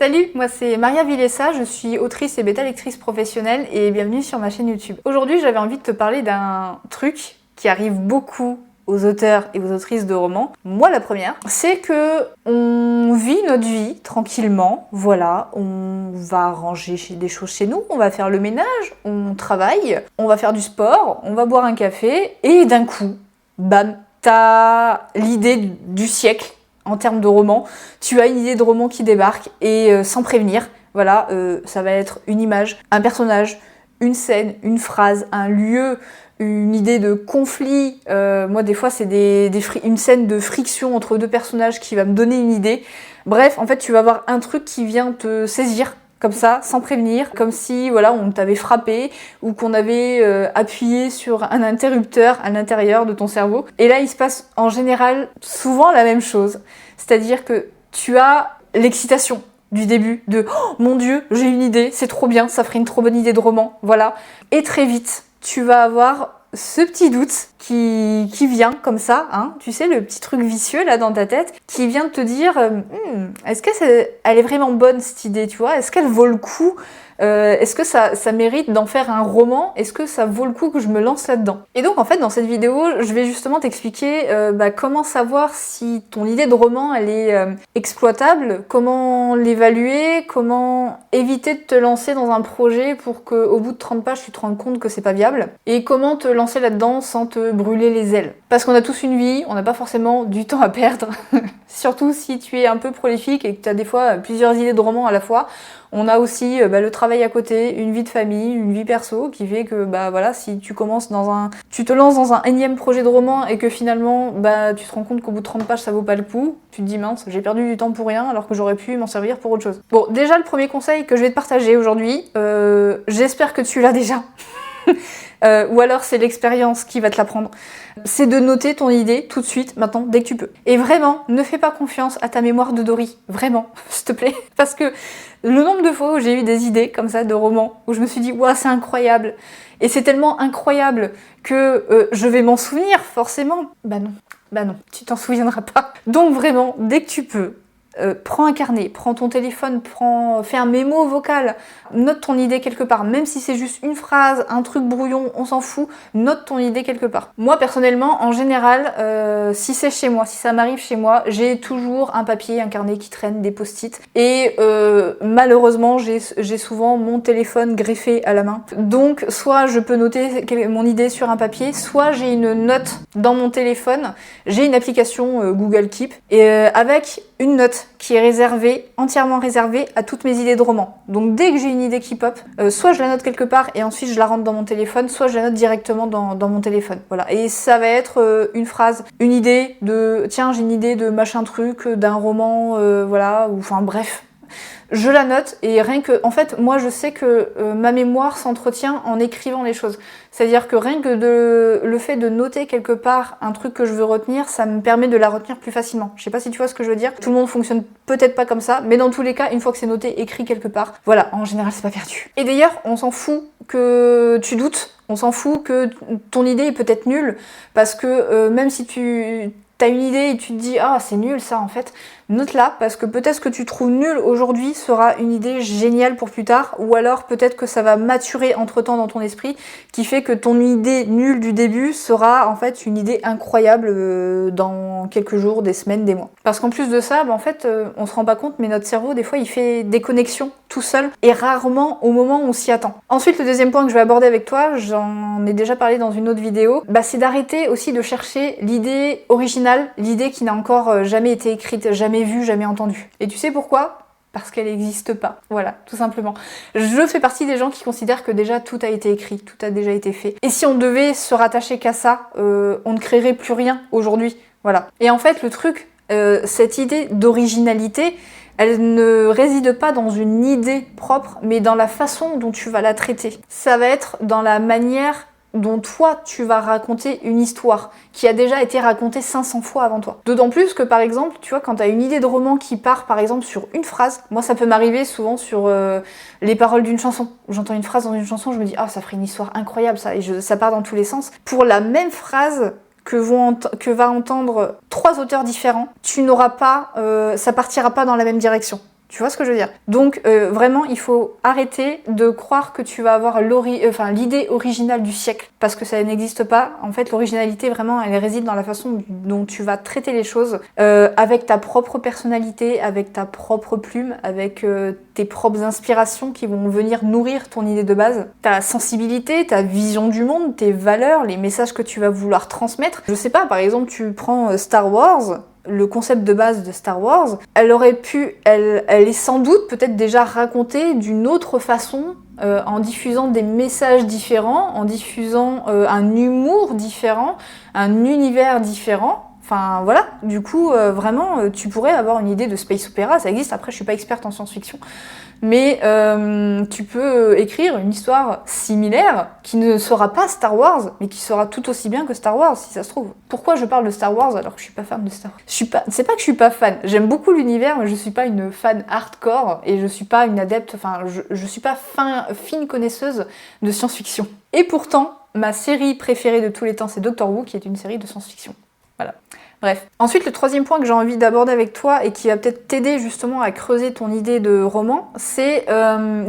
Salut, moi c'est Maria Villessa, je suis autrice et bêta-lectrice professionnelle et bienvenue sur ma chaîne YouTube. Aujourd'hui j'avais envie de te parler d'un truc qui arrive beaucoup aux auteurs et aux autrices de romans. Moi la première, c'est que on vit notre vie tranquillement, voilà, on va ranger des choses chez nous, on va faire le ménage, on travaille, on va faire du sport, on va boire un café et d'un coup, bam, t'as l'idée du siècle. En termes de roman, tu as une idée de roman qui débarque et sans prévenir, voilà, ça va être une image, un personnage, une scène, une phrase, un lieu, une idée de conflit. Moi, des fois, c'est une scène de friction entre deux personnages qui va me donner une idée. Bref, en fait, tu vas avoir un truc qui vient te saisir. Comme ça, sans prévenir, comme si voilà, on t'avait frappé ou qu'on avait appuyé sur un interrupteur à l'intérieur de ton cerveau. Et là, il se passe en général souvent la même chose. C'est-à-dire que tu as l'excitation du début de « Oh mon Dieu, j'ai une idée, c'est trop bien, ça ferait une trop bonne idée de roman. » Voilà. Et très vite, tu vas avoir ce petit doute qui vient comme ça, hein, tu sais, le petit truc vicieux là dans ta tête, qui vient de te dire est-ce que elle est vraiment bonne cette idée, tu vois? Est-ce qu'elle vaut le coup? Est-ce que ça mérite d'en faire un roman? Est-ce que ça vaut le coup que je me lance là-dedans? Et donc en fait dans cette vidéo, je vais justement t'expliquer comment savoir si ton idée de roman elle est exploitable, comment l'évaluer, comment éviter de te lancer dans un projet pour qu'au bout de 30 pages tu te rendes compte que c'est pas viable, et comment te lancer là-dedans sans te brûler les ailes. Parce qu'on a tous une vie, on n'a pas forcément du temps à perdre, surtout si tu es un peu prolifique et que tu as des fois plusieurs idées de romans à la fois. On a aussi le travail à côté, une vie de famille, une vie perso qui fait que voilà, si tu te lances dans un énième projet de roman et que finalement tu te rends compte qu'au bout de 30 pages ça vaut pas le coup, tu te dis mince, j'ai perdu du temps pour rien alors que j'aurais pu m'en servir pour autre chose. Bon, déjà le premier conseil que je vais te partager aujourd'hui, j'espère que tu l'as déjà. Ou alors c'est l'expérience qui va te l'apprendre, c'est de noter ton idée tout de suite, maintenant, dès que tu peux. Et vraiment, ne fais pas confiance à ta mémoire de Dory, vraiment, s'il te plaît. Parce que le nombre de fois où j'ai eu des idées comme ça de romans, où je me suis dit, ouah, c'est incroyable, et c'est tellement incroyable que je vais m'en souvenir, forcément. Bah non, tu t'en souviendras pas. Donc vraiment, dès que tu peux, prends un carnet, prends ton téléphone, fais un mémo vocal, note ton idée quelque part, même si c'est juste une phrase, un truc brouillon, on s'en fout, note ton idée quelque part. Moi personnellement, en général, si c'est chez moi, si ça m'arrive chez moi, j'ai toujours un papier, un carnet qui traîne, des post-it, et malheureusement j'ai souvent mon téléphone greffé à la main. Donc soit je peux noter mon idée sur un papier, soit j'ai une note dans mon téléphone, j'ai une application Google Keep, et avec une note qui est entièrement réservée à toutes mes idées de romans. Donc dès que j'ai une idée qui pop, soit je la note quelque part et ensuite je la rentre dans mon téléphone, soit je la note directement dans mon téléphone. Voilà. Et ça va être une phrase, une idée de tiens, j'ai une idée de machin truc, d'un roman, voilà, ou enfin bref. Je la note et rien que... En fait, moi je sais que ma mémoire s'entretient en écrivant les choses. C'est-à-dire que rien que le fait de noter quelque part un truc que je veux retenir, ça me permet de la retenir plus facilement. Je sais pas si tu vois ce que je veux dire. Tout le monde fonctionne peut-être pas comme ça, mais dans tous les cas, une fois que c'est noté, écrit quelque part, voilà, en général c'est pas perdu. Et d'ailleurs, on s'en fout que tu doutes, on s'en fout que ton idée est peut-être nulle, parce que même si t'as une idée et tu te dis « Ah, c'est nul ça en fait », note-la, parce que peut-être ce que tu trouves nul aujourd'hui sera une idée géniale pour plus tard, ou alors peut-être que ça va maturer entre-temps dans ton esprit, qui fait que ton idée nulle du début sera en fait une idée incroyable dans quelques jours, des semaines, des mois. Parce qu'en plus de ça, en fait, on se rend pas compte, mais notre cerveau, des fois, il fait des connexions tout seul, et rarement au moment où on s'y attend. Ensuite, le deuxième point que je vais aborder avec toi, j'en ai déjà parlé dans une autre vidéo, c'est d'arrêter aussi de chercher l'idée originale, l'idée qui n'a encore jamais été écrite, jamais vue, jamais entendue. Et tu sais pourquoi ? Parce qu'elle n'existe pas. Voilà, tout simplement. Je fais partie des gens qui considèrent que déjà tout a été écrit, tout a déjà été fait. Et si on devait se rattacher qu'à ça, on ne créerait plus rien aujourd'hui. Voilà. Et en fait, le truc, cette idée d'originalité, elle ne réside pas dans une idée propre, mais dans la façon dont tu vas la traiter. Ça va être dans la manière dont toi tu vas raconter une histoire qui a déjà été racontée 500 fois avant toi. D'autant plus que par exemple, tu vois, quand tu as une idée de roman qui part par exemple sur une phrase, moi ça peut m'arriver souvent sur les paroles d'une chanson. J'entends une phrase dans une chanson, je me dis ah ça ferait une histoire incroyable ça, et ça part dans tous les sens. Pour la même phrase que va entendre 3 auteurs différents, tu n'auras pas, ça partira pas dans la même direction. Tu vois ce que je veux dire? Donc vraiment, il faut arrêter de croire que tu vas avoir l'idée originale du siècle, parce que ça n'existe pas. En fait, l'originalité, vraiment, elle réside dans la façon dont tu vas traiter les choses, avec ta propre personnalité, avec ta propre plume, avec tes propres inspirations qui vont venir nourrir ton idée de base, ta sensibilité, ta vision du monde, tes valeurs, les messages que tu vas vouloir transmettre. Je sais pas, par exemple, tu prends Star Wars, le concept de base de Star Wars, elle est sans doute peut-être déjà racontée d'une autre façon, en diffusant des messages différents, en diffusant un humour différent, un univers différent. Enfin voilà, du coup vraiment tu pourrais avoir une idée de space opéra, ça existe. Après je suis pas experte en science-fiction, mais tu peux écrire une histoire similaire qui ne sera pas Star Wars, mais qui sera tout aussi bien que Star Wars si ça se trouve. Pourquoi je parle de Star Wars alors que je suis pas fan de Star Wars? C'est pas que je suis pas fan, j'aime beaucoup l'univers, mais je suis pas une fan hardcore et je suis pas une adepte, enfin je suis pas fine connaisseuse de science-fiction. Et pourtant, ma série préférée de tous les temps, c'est Doctor Who, qui est une série de science-fiction. Voilà. Bref. Ensuite, le troisième point que j'ai envie d'aborder avec toi et qui va peut-être t'aider justement à creuser ton idée de roman, c'est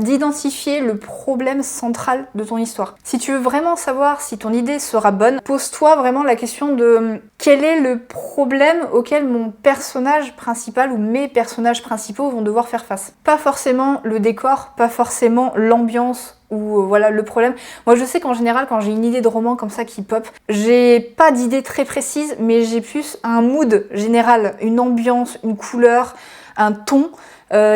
d'identifier le problème central de ton histoire. Si tu veux vraiment savoir si ton idée sera bonne, pose-toi vraiment la question de quel est le problème auquel mon personnage principal ou mes personnages principaux vont devoir faire face. Pas forcément le décor, pas forcément l'ambiance, ou voilà le problème. Moi je sais qu'en général quand j'ai une idée de roman comme ça qui pop, j'ai pas d'idée très précise, mais j'ai plus un mood général, une ambiance, une couleur, un ton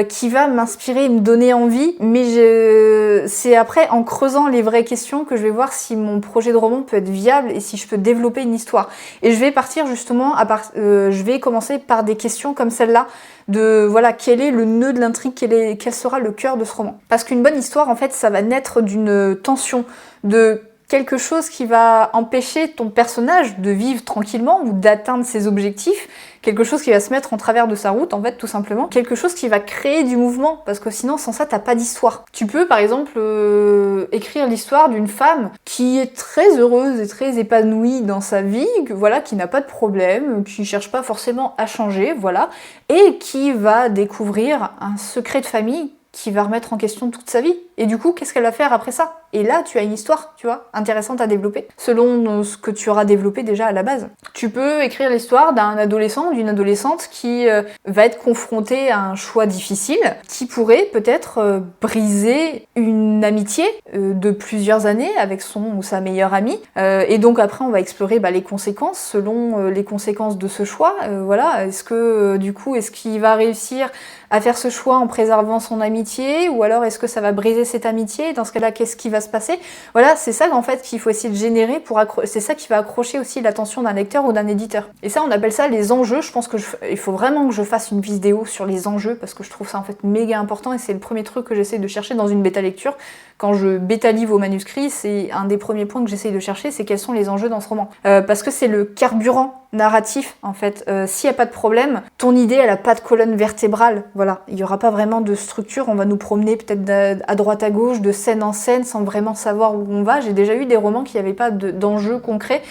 qui va m'inspirer et me donner envie, mais c'est après en creusant les vraies questions que je vais voir si mon projet de roman peut être viable et si je peux développer une histoire. Et je vais partir justement, je vais commencer par des questions comme celle-là, de voilà, quel est le nœud de l'intrigue, quel sera le cœur de ce roman. Parce qu'une bonne histoire, en fait, ça va naître d'une tension, de quelque chose qui va empêcher ton personnage de vivre tranquillement ou d'atteindre ses objectifs, quelque chose qui va se mettre en travers de sa route, en fait, tout simplement, quelque chose qui va créer du mouvement, parce que sinon, sans ça, t'as pas d'histoire. Tu peux, par exemple, écrire l'histoire d'une femme qui est très heureuse et très épanouie dans sa vie, voilà, qui n'a pas de problème, qui cherche pas forcément à changer, voilà, et qui va découvrir un secret de famille qui va remettre en question toute sa vie. Et du coup, qu'est-ce qu'elle va faire après ça? Et là, tu as une histoire, tu vois, intéressante à développer, selon ce que tu auras développé déjà à la base. Tu peux écrire l'histoire d'un adolescent ou d'une adolescente qui va être confronté à un choix difficile, qui pourrait peut-être briser une amitié de plusieurs années avec son ou sa meilleure amie. Et donc après, on va explorer les conséquences, selon les conséquences de ce choix. Voilà, est-ce que du coup, est-ce qu'il va réussir à faire ce choix en préservant son amitié, ou alors est-ce que ça va briser cette amitié? Dans ce cas-là, qu'est-ce qui va se passer? Voilà, c'est ça en fait qu'il faut essayer de générer c'est ça qui va accrocher aussi l'attention d'un lecteur ou d'un éditeur. Et ça, on appelle ça les enjeux. Je pense il faut vraiment que je fasse une vidéo sur les enjeux, parce que je trouve ça en fait méga important, et c'est le premier truc que j'essaie de chercher dans une bêta lecture. Quand je bêta-livre vos manuscrits, c'est un des premiers points que j'essaie de chercher, c'est quels sont les enjeux dans ce roman. Parce que c'est le carburant narratif, en fait. S'il n'y a pas de problème, ton idée, elle a pas de colonne vertébrale. Voilà, il n'y aura pas vraiment de structure, on va nous promener peut-être à droite à gauche, de scène en scène, sans vraiment savoir où on va. J'ai déjà eu des romans qui n'avaient pas d'enjeu concret,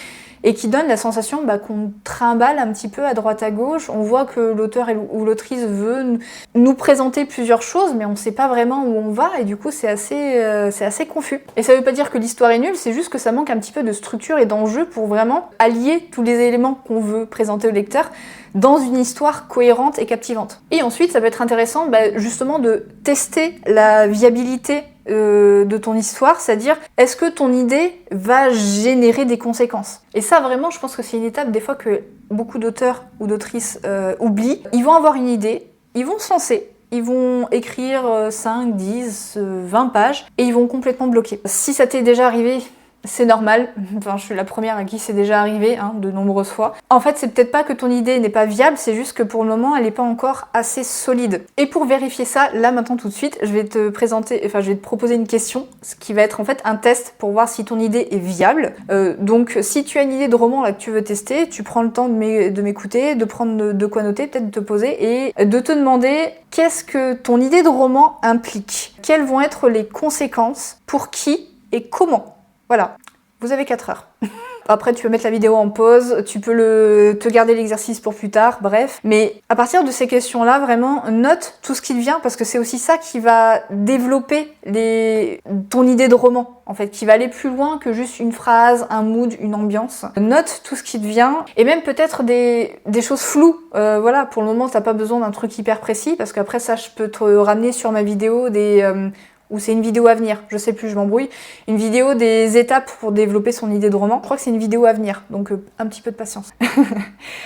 et qui donne la sensation qu'on trimballe un petit peu à droite à gauche. On voit que l'auteur ou l'autrice veut nous présenter plusieurs choses, mais on ne sait pas vraiment où on va, et du coup c'est assez confus. Et ça veut pas dire que l'histoire est nulle, c'est juste que ça manque un petit peu de structure et d'enjeu pour vraiment allier tous les éléments qu'on veut présenter au lecteur dans une histoire cohérente et captivante. Et ensuite, ça peut être intéressant justement de tester la viabilité de ton histoire, c'est-à-dire est-ce que ton idée va générer des conséquences. Et ça vraiment, je pense que c'est une étape des fois que beaucoup d'auteurs ou d'autrices oublient. Ils vont avoir une idée, ils vont se lancer, ils vont écrire 5, 10, 20 pages et ils vont complètement bloquer. Si ça t'est déjà arrivé, c'est normal, enfin je suis la première à qui c'est déjà arrivé, de nombreuses fois. En fait, c'est peut-être pas que ton idée n'est pas viable, c'est juste que pour le moment, elle n'est pas encore assez solide. Et pour vérifier ça, là maintenant tout de suite, je vais te proposer une question, ce qui va être en fait un test pour voir si ton idée est viable. Donc si tu as une idée de roman là que tu veux tester, tu prends le temps de m'écouter, de prendre de quoi noter, peut-être de te poser et de te demander qu'est-ce que ton idée de roman implique. Quelles vont être les conséquences, pour qui et comment. Voilà, vous avez 4 heures. Après, tu peux mettre la vidéo en pause, tu peux te garder l'exercice pour plus tard, bref. Mais à partir de ces questions-là, vraiment, note tout ce qui te vient parce que c'est aussi ça qui va développer ton idée de roman, en fait, qui va aller plus loin que juste une phrase, un mood, une ambiance. Note tout ce qui te vient et même peut-être des choses floues. Voilà, pour le moment, t'as pas besoin d'un truc hyper précis parce qu'après ça, je peux te ramener sur ma vidéo ou c'est une vidéo à venir, je sais plus, je m'embrouille. Une vidéo des étapes pour développer son idée de roman. Je crois que c'est une vidéo à venir, donc un petit peu de patience.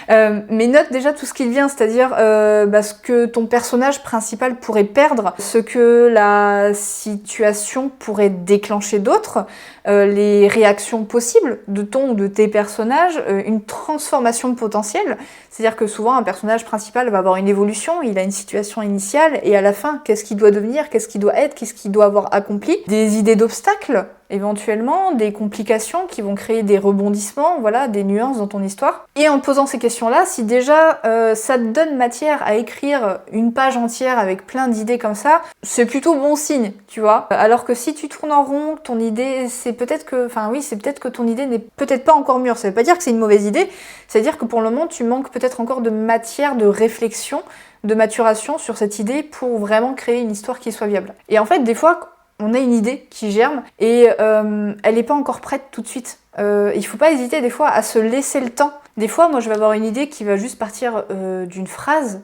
Mais note déjà tout ce qui te vient, c'est-à-dire ce que ton personnage principal pourrait perdre, ce que la situation pourrait déclencher d'autres, les réactions possibles de ton ou de tes personnages, une transformation potentielle. C'est-à-dire que souvent un personnage principal va avoir une évolution, il a une situation initiale et à la fin, qu'est-ce qu'il doit devenir, qu'est-ce qu'il doit être, qu'est-ce qu'il doit avoir accompli, des idées d'obstacles éventuellement, des complications qui vont créer des rebondissements, voilà, des nuances dans ton histoire. Et en te posant ces questions-là, si déjà ça te donne matière à écrire une page entière avec plein d'idées comme ça, c'est plutôt bon signe, tu vois. Alors que si tu tournes en rond, ton idée, c'est peut-être que ton idée n'est peut-être pas encore mûre. Ça veut pas dire que c'est une mauvaise idée, c'est-à-dire que pour le moment, tu manques peut-être encore de matière de réflexion, de maturation sur cette idée pour vraiment créer une histoire qui soit viable. Et en fait, des fois, on a une idée qui germe et elle n'est pas encore prête tout de suite. Il faut pas hésiter des fois à se laisser le temps. Des fois, moi, je vais avoir une idée qui va juste partir d'une phrase,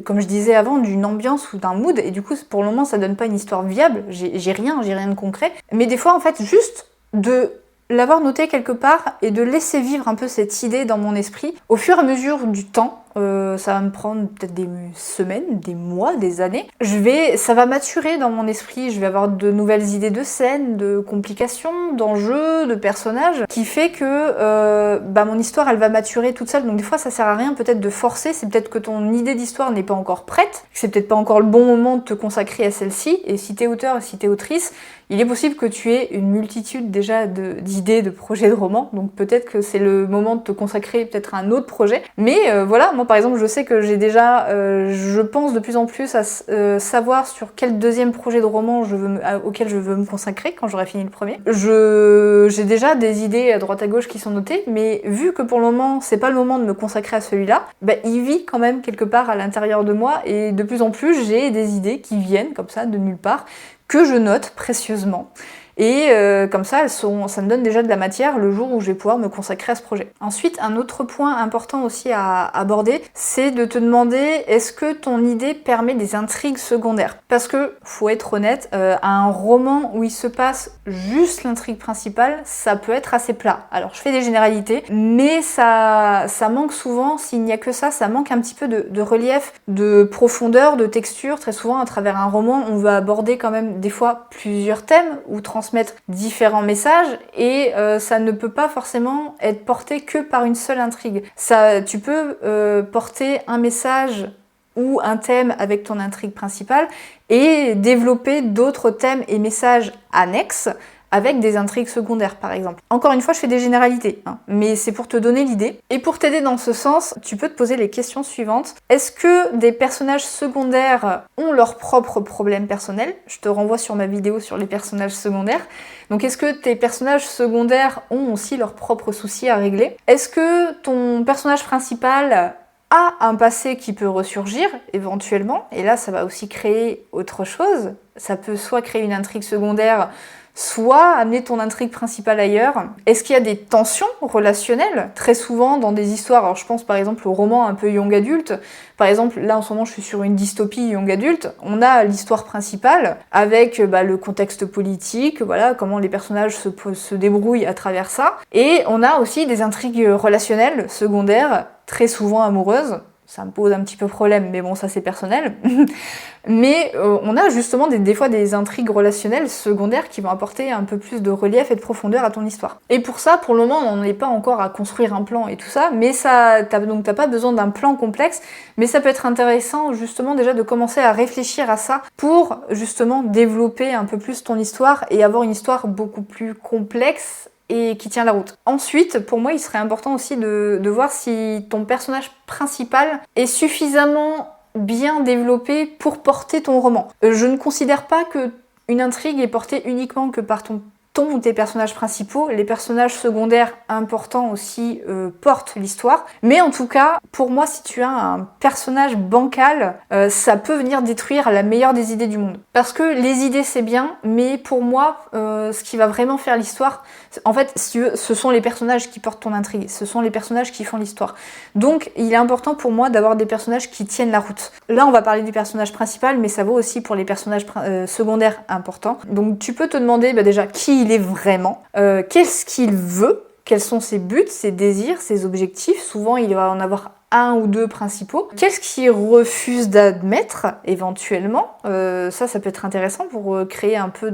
comme je disais avant, d'une ambiance ou d'un mood, et du coup, pour le moment, ça donne pas une histoire viable. J'ai rien de concret. Mais des fois, en fait, juste de l'avoir noté quelque part et de laisser vivre un peu cette idée dans mon esprit, au fur et à mesure du temps, ça va me prendre peut-être des semaines, des mois, des années. Ça va maturer dans mon esprit, je vais avoir de nouvelles idées de scènes, de complications, d'enjeux, de personnages, qui fait que mon histoire elle va maturer toute seule. Donc des fois ça sert à rien peut-être de forcer, c'est peut-être que ton idée d'histoire n'est pas encore prête, que c'est peut-être pas encore le bon moment de te consacrer à celle-ci. Et si t'es auteur et si t'es autrice, il est possible que tu aies une multitude déjà d'idées, de projets de romans, donc peut-être que c'est le moment de te consacrer peut-être à un autre projet. Mais voilà, moi par exemple, je sais que j'ai déjà, je pense de plus en plus à savoir sur quel deuxième projet de roman auquel je veux me consacrer quand j'aurai fini le premier. J'ai déjà des idées à droite à gauche qui sont notées, mais vu que pour le moment, c'est pas le moment de me consacrer à celui-là, il vit quand même quelque part à l'intérieur de moi et de plus en plus, j'ai des idées qui viennent comme ça de nulle part, que je note précieusement. Et comme ça, ça me donne déjà de la matière le jour où je vais pouvoir me consacrer à ce projet. Ensuite, un autre point important aussi à aborder, c'est de te demander est-ce que ton idée permet des intrigues secondaires? Parce que, faut être honnête, un roman où il se passe juste l'intrigue principale, ça peut être assez plat. Alors, je fais des généralités, mais ça manque souvent, s'il n'y a que ça manque un petit peu de relief, de profondeur, de texture. Très souvent, à travers un roman, on va aborder quand même des fois plusieurs thèmes ou transmettre différents messages et ça ne peut pas forcément être porté que par une seule intrigue. Tu peux porter un message ou un thème avec ton intrigue principale et développer d'autres thèmes et messages annexes avec des intrigues secondaires par exemple. Encore une fois, je fais des généralités, mais c'est pour te donner l'idée. Et pour t'aider dans ce sens, tu peux te poser les questions suivantes. Est-ce que des personnages secondaires ont leurs propres problèmes personnels? Je te renvoie sur ma vidéo sur les personnages secondaires. Donc est-ce que tes personnages secondaires ont aussi leurs propres soucis à régler? Est-ce que ton personnage principal a un passé qui peut ressurgir éventuellement? Et là, ça va aussi créer autre chose. Ça peut soit créer une intrigue secondaire, soit amener ton intrigue principale ailleurs. Est-ce qu'il y a des tensions relationnelles? Très souvent dans des histoires, alors je pense par exemple au roman un peu young adulte, par exemple là en ce moment je suis sur une dystopie young adulte, on a l'histoire principale avec le contexte politique, voilà, comment les personnages se débrouillent à travers ça, et on a aussi des intrigues relationnelles secondaires, très souvent amoureuses. Ça me pose un petit peu problème, mais bon, ça c'est personnel. Mais on a justement des fois des intrigues relationnelles secondaires qui vont apporter un peu plus de relief et de profondeur à ton histoire. Et pour ça, pour le moment, on n'est pas encore à construire un plan et tout ça, mais donc t'as pas besoin d'un plan complexe, mais ça peut être intéressant justement déjà de commencer à réfléchir à ça pour justement développer un peu plus ton histoire et avoir une histoire beaucoup plus complexe et qui tient la route. Ensuite, pour moi, il serait important aussi de voir si ton personnage principal est suffisamment bien développé pour porter ton roman. Je ne considère pas que une intrigue est portée uniquement que par ton ton ou tes personnages principaux. Les personnages secondaires importants aussi portent l'histoire. Mais en tout cas, pour moi, si tu as un personnage bancal, ça peut venir détruire la meilleure des idées du monde. Parce que les idées, c'est bien, mais pour moi, ce qui va vraiment faire l'histoire, en fait, si tu veux, ce sont les personnages qui portent ton intrigue. Ce sont les personnages qui font l'histoire. Donc, il est important pour moi d'avoir des personnages qui tiennent la route. Là, on va parler du personnage principal, mais ça vaut aussi pour les personnages secondaires importants. Donc, tu peux te demander déjà qui il est vraiment, qu'est-ce qu'il veut, quels sont ses buts, ses désirs, ses objectifs. Souvent, il va en avoir un ou deux principaux. Qu'est-ce qu'il refuse d'admettre, éventuellement? Ça peut être intéressant pour créer un peu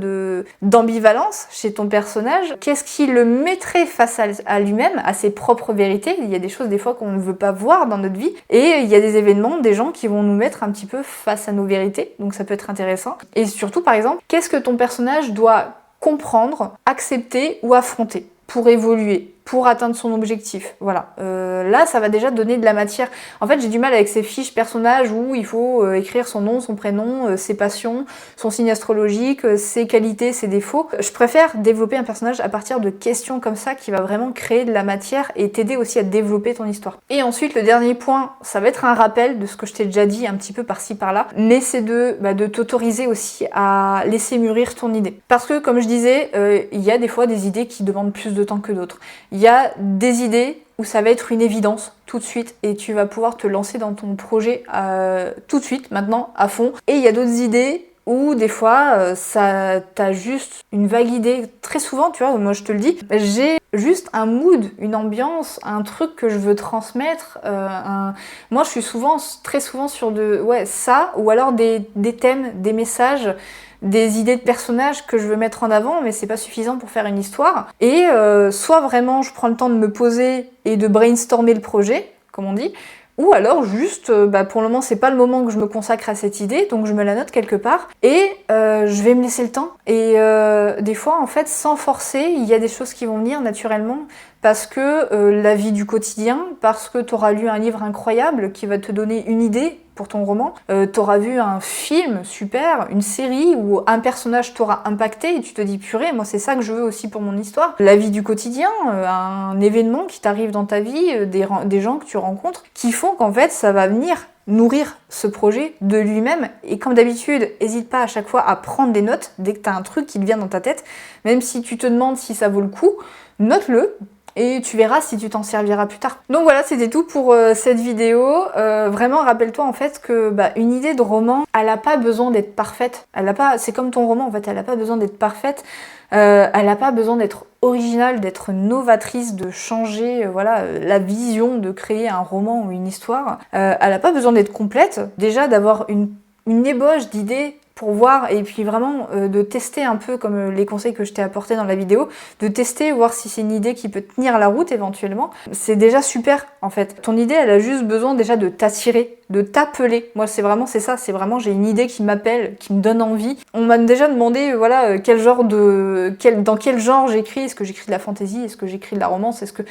d'ambivalence chez ton personnage. Qu'est-ce qui le mettrait face à lui-même, à ses propres vérités? Il y a des choses des fois qu'on ne veut pas voir dans notre vie, et il y a des événements, des gens qui vont nous mettre un petit peu face à nos vérités, donc ça peut être intéressant. Et surtout, par exemple, qu'est-ce que ton personnage doit comprendre, accepter ou affronter pour évoluer, pour atteindre son objectif. Voilà. Là, ça va déjà donner de la matière. En fait, j'ai du mal avec ces fiches personnages où il faut écrire son nom, son prénom, ses passions, son signe astrologique, ses qualités, ses défauts. Je préfère développer un personnage à partir de questions comme ça qui va vraiment créer de la matière et t'aider aussi à développer ton histoire. Et ensuite, le dernier point, ça va être un rappel de ce que je t'ai déjà dit un petit peu par-ci par-là, mais c'est de t'autoriser aussi à laisser mûrir ton idée. Parce que, comme je disais, il y a des fois des idées qui demandent plus de temps que d'autres. Il y a des idées où ça va être une évidence tout de suite et tu vas pouvoir te lancer dans ton projet tout de suite, maintenant, à fond. Et il y a d'autres idées où des fois, t'as juste une vague idée. Très souvent, tu vois, moi je te le dis, j'ai juste un mood, une ambiance, un truc que je veux transmettre. Moi je suis très souvent sur ça, ou alors des thèmes, des messages, des idées de personnages que je veux mettre en avant, mais c'est pas suffisant pour faire une histoire. Et soit vraiment je prends le temps de me poser et de brainstormer le projet, comme on dit, ou alors juste, pour le moment c'est pas le moment que je me consacre à cette idée, donc je me la note quelque part, et je vais me laisser le temps. Et des fois, en fait, sans forcer, il y a des choses qui vont venir naturellement, parce que la vie du quotidien, parce que t'auras lu un livre incroyable qui va te donner une idée pour ton roman, t'auras vu un film super, une série où un personnage t'aura impacté et tu te dis purée, moi c'est ça que je veux aussi pour mon histoire. La vie du quotidien, un événement qui t'arrive dans ta vie, des gens que tu rencontres, qui font qu'en fait ça va venir nourrir ce projet de lui-même. Et comme d'habitude, n'hésite pas à chaque fois à prendre des notes dès que tu as un truc qui te vient dans ta tête, même si tu te demandes si ça vaut le coup, note-le. Et tu verras si tu t'en serviras plus tard. Donc voilà, c'était tout pour cette vidéo. Vraiment, rappelle-toi en fait que une idée de roman, elle n'a pas besoin d'être parfaite. C'est comme ton roman en fait, elle n'a pas besoin d'être parfaite. Elle n'a pas besoin d'être originale, d'être novatrice, de changer la vision, de créer un roman ou une histoire. Elle n'a pas besoin d'être complète. Déjà d'avoir une ébauche d'idées pour voir, et puis vraiment de tester un peu comme les conseils que je t'ai apportés dans la vidéo, de tester, voir si c'est une idée qui peut tenir la route éventuellement. C'est déjà super en fait. Ton idée, elle a juste besoin déjà de t'attirer, de t'appeler. Moi c'est vraiment j'ai une idée qui m'appelle, qui me donne envie. On m'a déjà demandé dans quel genre j'écris. Est-ce que j'écris de la fantasy? Est-ce que j'écris de la romance? Est-ce que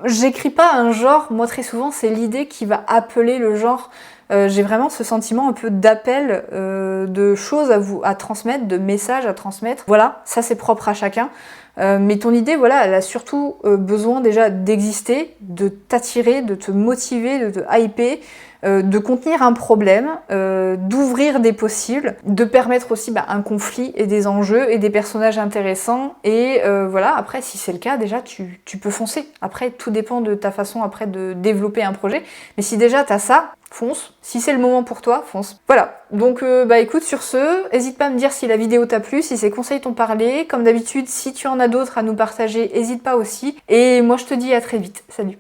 j'écris pas un genre, moi très souvent c'est l'idée qui va appeler le genre. J'ai vraiment ce sentiment un peu d'appel, de choses à transmettre, de messages à transmettre. Voilà, ça c'est propre à chacun. Mais ton idée, elle a surtout besoin déjà d'exister, de t'attirer, de te motiver, de te hyper, de contenir un problème, d'ouvrir des possibles, de permettre aussi un conflit et des enjeux et des personnages intéressants. Et après, si c'est le cas, déjà, tu peux foncer. Après, tout dépend de ta façon après de développer un projet. Mais si déjà t'as ça, fonce. Si c'est le moment pour toi, fonce. Voilà. Donc écoute, sur ce, n'hésite pas à me dire si la vidéo t'a plu, si ces conseils t'ont parlé. Comme d'habitude, si tu en as d'autres à nous partager, n'hésite pas aussi. Et moi je te dis à très vite. Salut.